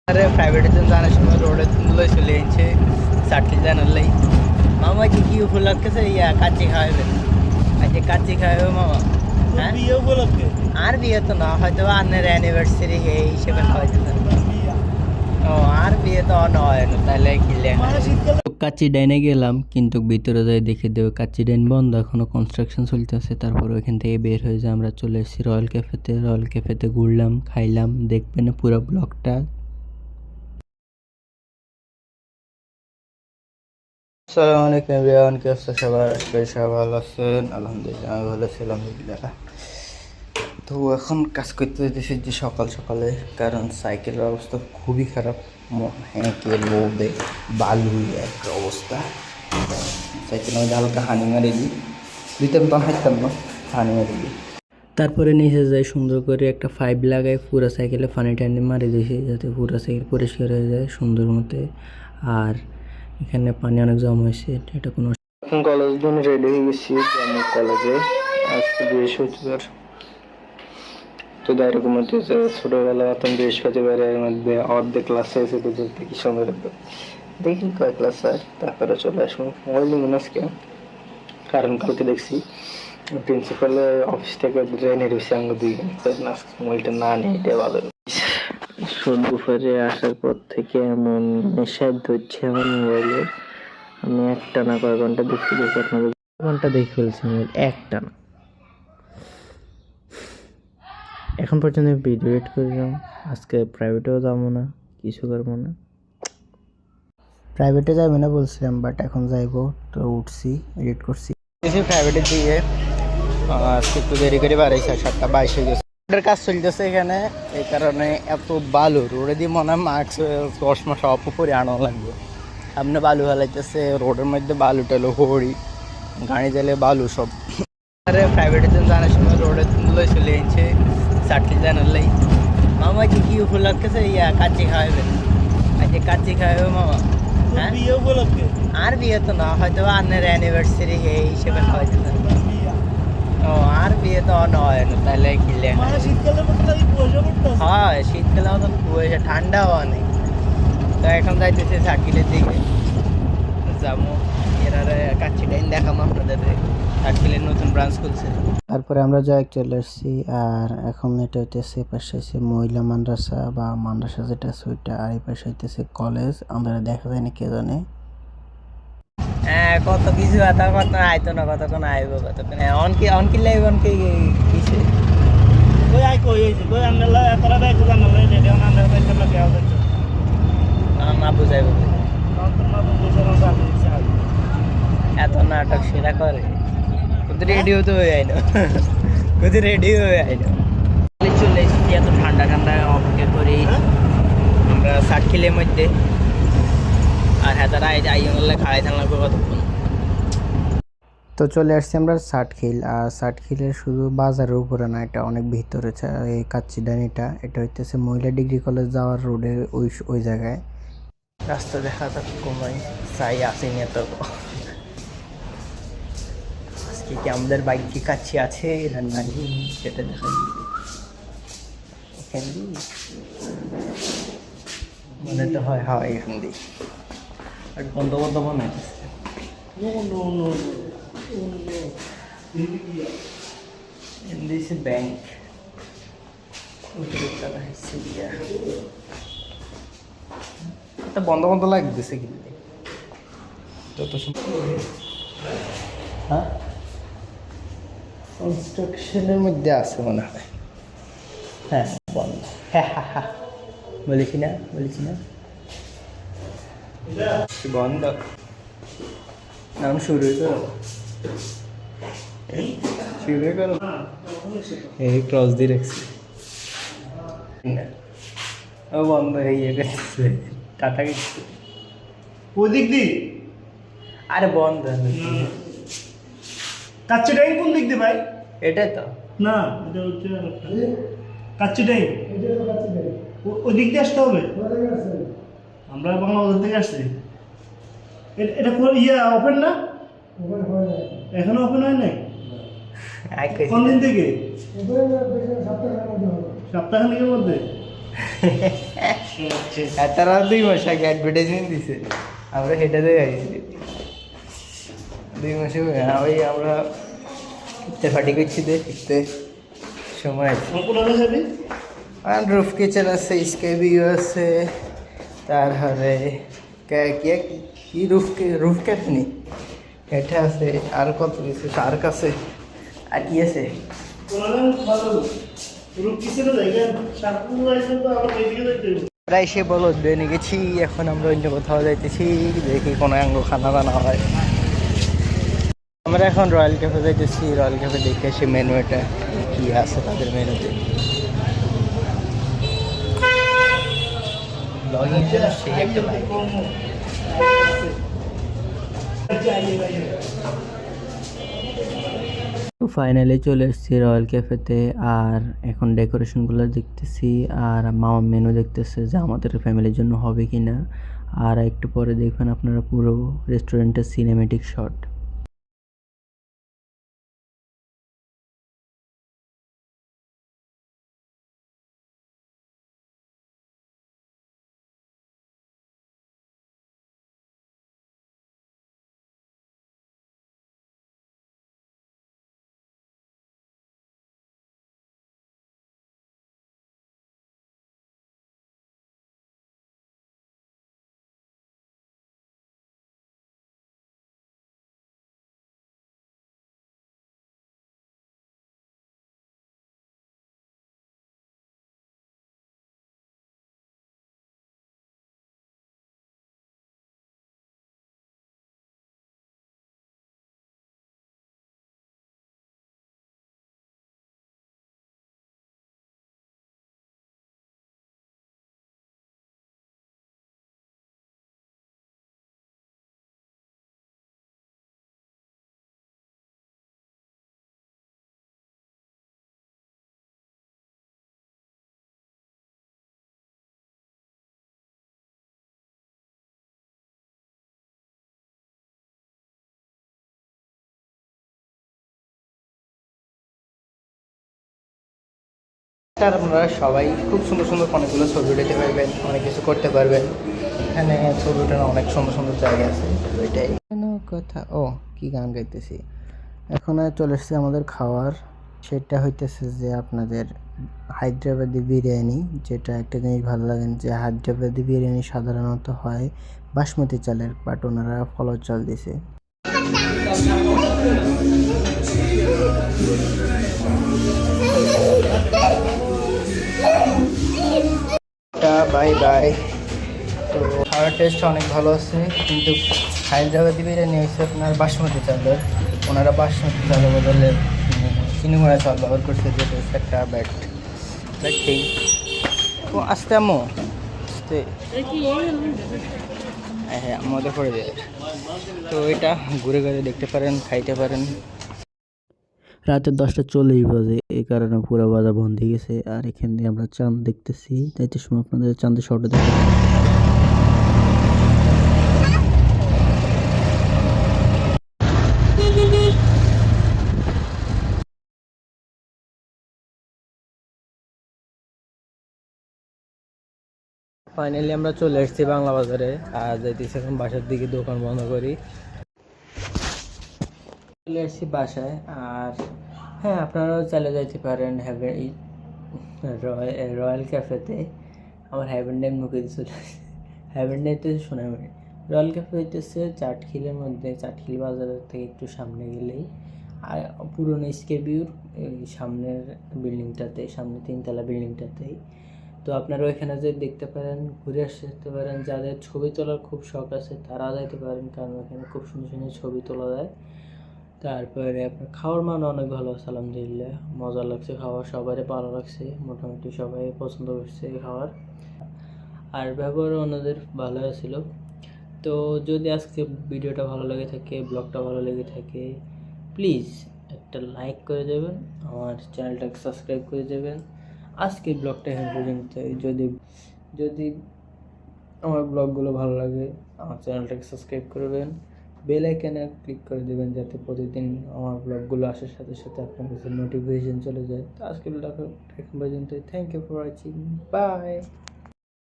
अरे प्राइवेट जाने समय रोड चले साटकिल जानार मामा जी की उपलक्षे या काची खावे अच्छा काची खावे मामा হ্যাঁ বিয়ে উপলক্ষে আর বিয়ে তো না হয়তো আন্নের অ্যানিভার্সারি এই হিসেবে খাওয়াইতে ও আর বিয়ে তো নয় না তাহলে কিলে কাচ্চি ডাইনে গেলাম কিন্তু ভিতরে যাই দেখে দেবে কাচ্চি ডাইন বন্ধ এখনো কনস্ট্রাকশন চলতেছে তারপর ওইখান থেকে বের হয়ে যায় আমরা চলে এসেছি রয়্যাল ক্যাফেতে ঘুরলাম খাইলাম দেখবেন পুরো ব্লগটা আসসালামু আলাইকুম এভরিওয়ান কি অবস্থা সবার সবাই ভালো আছেন আলহামদুলিল্লাহ আমি ভালো আছি আলহামদুলিল্লাহ তো এখন কাজ করতে যেতেছি যে সকালে কারণ সাইকেলের অবস্থা খুবই খারাপ হ্যাঁকে লোদে বালু একটা অবস্থা সাইকেলের মধ্যে হালকা হানি মারি দিই দিতাম তো হাঁটতাম না হানি মারি দিই তারপরে নিচে যাই সুন্দর করে একটা 5 লাগাই পুরো সাইকেলে পানি টানি মারি দিয়েছি যাতে পুরো সাইকেল পরিষ্কার হয়ে যায় সুন্দর মতে আর এখানে পানি অনেক জমা হয়েছে এটা কোনো এখন কলেজের জন্য রেডি হয়ে গেছি আমি কলেজে আজকে বৃহস্পতিবার তো এরকম হচ্ছে ছোটোবেলা প্রথম বৃহস্পতিবারের মধ্যে অর্ধেক ক্লাস হয়েছে তো দেখতে কি সুন্দর দেখি কয় ক্লাস হয় তারপরে চলে আসবো মোবাইল নিবেন আজকে কারণ কালকে দেখছি প্রিন্সিপাল অফিস থেকে ট্রেনে রয়েছে আমাকে 2 ঘন্টা মোবাইলটা না নিয়ে এটা ভালো দুপুরে আসার পর থেকে এমন নেশা ধরছে আমার মোবাইলের আমি একটা না কয়েক ঘন্টা দেখি আপনাদের ঘন্টা দেখে ফেলছি মোবাইল একটা না এখন পর্যন্ত ভিডিও এডিট করলাম আজকে প্রাইভেটেও যাবো না কিছু করবো না প্রাইভেটে যাবে না বলছিলাম বাট এখন যাইবো তো উঠছি এডিট করছি প্রাইভেটের দিকে আজকে একটু দেরি করে বাড়াইছে 7:22 হয়ে গেছে রোডের কাজ চলতেছে এখানে এই কারণে এত বালু রোডে দিয়ে মনে হয় মাস্ক চশমা সব উপরে আনা লাগবে সামনে বালু ফেলাইতেছে রোডের মধ্যে বালু টালু হড়ি গাড়ি জ্বালে বালু সব আরে প্রাইভেটে জানার সময় রোডে চলে এসেছে সাটকিল জানার মামা जी की উপলক্ষে ইয়া কাচ্চি খাওয়াবে আচ্ছা কাচ্চি খাওয়াবে মামা হ্যাঁ বিয়ে উপলক্ষে আর বিয়ে তো না হয়তো আন্নের অ্যানিভার্সারি এই হিসেবে খাওয়াইতে ও আর বিয়ে তো নয় না তাহলে কিলে হ্যাঁ শীতকালে তো কুয়াশা ঠান্ডাও অনেক তো এখন যাইতেছে সাটকিলের দিকে যাবো এরা কাচ্চি ডাইন দেখাবো আপনাদের সাটকিলের নতুন ব্রাঞ্চ খুলছে তারপরে আমরা যাই চলে আসছি আর এখন এটা হইতেছে পাশে হচ্ছে মহিলা মাদ্রাসা বা মাদ্রাসা যেটা আছে ওইটা আর এই পাশে হইতেছে কলেজ আমরা দেখা যায় না কে জানে হ্যাঁ কত কিছু কথা কত আইতো না কতক্ষণ আইব কতক্ষণ অনকি লাইব অনকি কিছু কই আই কই হইছে কই আমরা এতরা ব্যাগ জানা না রেডি অন আমরা বাইতে না দেওয়া যাচ্ছে না বুঝাইব এত নাটক সেরা করে রেডি হতে হয়ে যায় না কোথায় রেডি হয়ে যায় না চলে এসেছি এত ঠান্ডা অপেক্ষা করি আমরা সাটকিলের মধ্যে আর হ্যাঁ তারা আইলে খাড়াই থাকলে কতক্ষণ তো চলে আসছি আমরা সাটকিল আর সাটকিলের শুধু বাজারের উপরে না এটা অনেক ভিতরে এই কাচ্চি ডানিটা এটা হইতেছে মহিলা ডিগ্রি কলেজ যাওয়ার রোডে ওই জায়গায় রাস্তা দেখা তো কমাই চাই আসেনি এত আজকে কি আমাদের বাইক কি কাচ্চি আছে না নাই সেটা দেখা এখান দিয়ে মনে তো হয় এখান দিয়ে আর বন্ধ বানাইতেছে in this bank এটা বন্ধ লাগতেছে কিন্তু তত হ্যাঁ কনস্ট্রাকশনের মধ্যে আছে মনে হয় হ্যাঁ বন্ধ হ্যাঁ বলেছি না বন্ধ নাম শুরু করো এই ক্রস দিয়ে রাখছি বন্ধ হয়ে গেছে টাটা গেছে ওদিক দি আরে বন্ধ কাচ্চি ডাইন কোন দিক দিয়ে ভাই এটাই তো না এটা হচ্ছে কাচ্চি ডাইন ওই দিক দিয়ে আসতে হবে আমরা বাংলাদেশ থেকে আসছি এটা ওপেন না এখনো ওপেন হয় নাই কোন দিন থেকে সপ্তাহখানেকের মধ্যে আর তারা 2 মাস আগে অ্যাডভার্টাইজমেন্ট দিছে, আমরা সেটাতে গাইছি 2 মাসে ওই আমরা ফিরতে ফাটি করছি ফিরতে সময় আছে। আর রুফ কিচেন আছে, স্কাই ভিউ আছে, তারপরে কি রুফ ক্যাটনি এটা আছে, আর কত কিছু শার্ক আছে, আর কি আছে প্রায় সে বলো ডেনে গেছি। এখন আমরা অন্য কোথাও যাইতেছি, দেখি কোনো অঙ্গ খানা দানা হয়। আমরা এখন রয়্যাল ক্যাফে যাইতেছি, রয়্যাল ক্যাফে দেখে এসে মেনু এটা কি আছে তাদের মেনুতে। তো ফাইনালি চলে এসেছি রয়্যাল ক্যাফেতে, আর এখন ডেকোরেশনগুলো দেখতেছি আর মামা মেনু দেখতেছে যে আমাদের ফ্যামিলির জন্য হবে কি না। আর একটু পরে দেখবেন আপনারা পুরো রেস্টুরেন্টের সিনেমেটিক শট। আপনারা সবাই খুব সুন্দর সুন্দর অনেকগুলো ছবি উঠাতে পারবেন, অনেক কিছু করতে পারবেন। এখানে ছবি ওঠানো অনেক সুন্দর সুন্দর জায়গা আছে। ওইটাই কথা। ও কি গান গাইতেছি। এখন চলে এসেছে আমাদের খাওয়ার, সেটা হইতেছে যে আপনাদের হায়দ্রাবাদি বিরিয়ানি। যেটা একটা জিনিস ভালো লাগেন যে হায়দ্রাবাদি বিরিয়ানি সাধারণত হয় বাসমতি চালের, বাট ওনারা ফলার চাল দিছে। Bye bye. তো খাওয়ার টেস্ট অনেক ভালো আছে, কিন্তু হায়দ্রাবাদি বিরিয়ানি হচ্ছে আপনার বাসমতি চালের। ওনারা বাসমতি চালের বদলে চিনিমড়া চাল ব্যবহার করছে, যেটা হচ্ছে একটা ব্যাড ঠিক। তো আসতে আম্মু আসতে হ্যাঁ আমাদের করে দেয়। তো এটা ঘুরে ঘুরে দেখতে পারেন, খাইতে পারেন। রাতের 10টা 40 বাজে, এই কারণে পুরো বাজার বন্ধ হয়ে গেছে। আর এখান দিয়ে আমরা চাঁদ দেখতেছি, তাইতে সময় আপনাদের চাঁদের শর্টে দেখতে। ফাইনালি আমরা চলে এসেছি বাংলা বাজারে, আর যাইতেছি এখন বাসার দিকে, দোকান বন্ধ করি চলে এসেছি বাসায়। আর হ্যাঁ, আপনারাও চলে যাইতে পারেন রয়্যাল ক্যাফেতে। আমার হ্যাভেন নেম মুখে চলে হ্যাভেন নেম তো শোনা মানে। রয়্যাল ক্যাফে হইতেছে চাটখিলের মধ্যে, চাটখিল বাজারের থেকে একটু সামনে গেলেই, আর পুরনো স্কে ভিউর সামনের বিল্ডিংটাতে, সামনে 3তলা বিল্ডিংটাতেই। তো আপনারা ওইখানে যে দেখতে পারেন, ঘুরে আসতে পারেন। যাদের ছবি তোলার খুব শখ আছে তারা যাইতে পারেন, কারণ ওখানে খুব সুন্দর সুন্দর ছবি তোলা যায়। তারপরে আপনার খাওয়ার মান অনেক ভালো আছে আলহামদুলিল্লাহ, মজা লাগছে খাওয়া, সবারই ভালো লাগছে, মোটামুটি সবাই পছন্দ করছে খাওয়ার। আর ব্যবহারও ওনাদের ভালো ছিল। তো যদি আজকে ভিডিওটা ভালো লেগে থাকে, ব্লগটা ভালো লেগে থাকে, প্লিজ একটা লাইক করে দেবেন, আমার চ্যানেলটাকে সাবস্ক্রাইব করে দেবেন। আজকের ব্লগটা এখান পর্যন্ত। যদি যদি আমার ব্লগগুলো ভালো লাগে, আমার চ্যানেলটাকে সাবস্ক্রাইব করবেন, বেল আইকনে ক্লিক করে দেবেন, যাতে প্রতিদিন আমার ব্লগগুলো আসার সাথে সাথে আপনার কাছে নোটিফিকেশন চলে যায়। তো আজকের ব্লগটা এখন পর্যন্ত। Thank you for watching, by.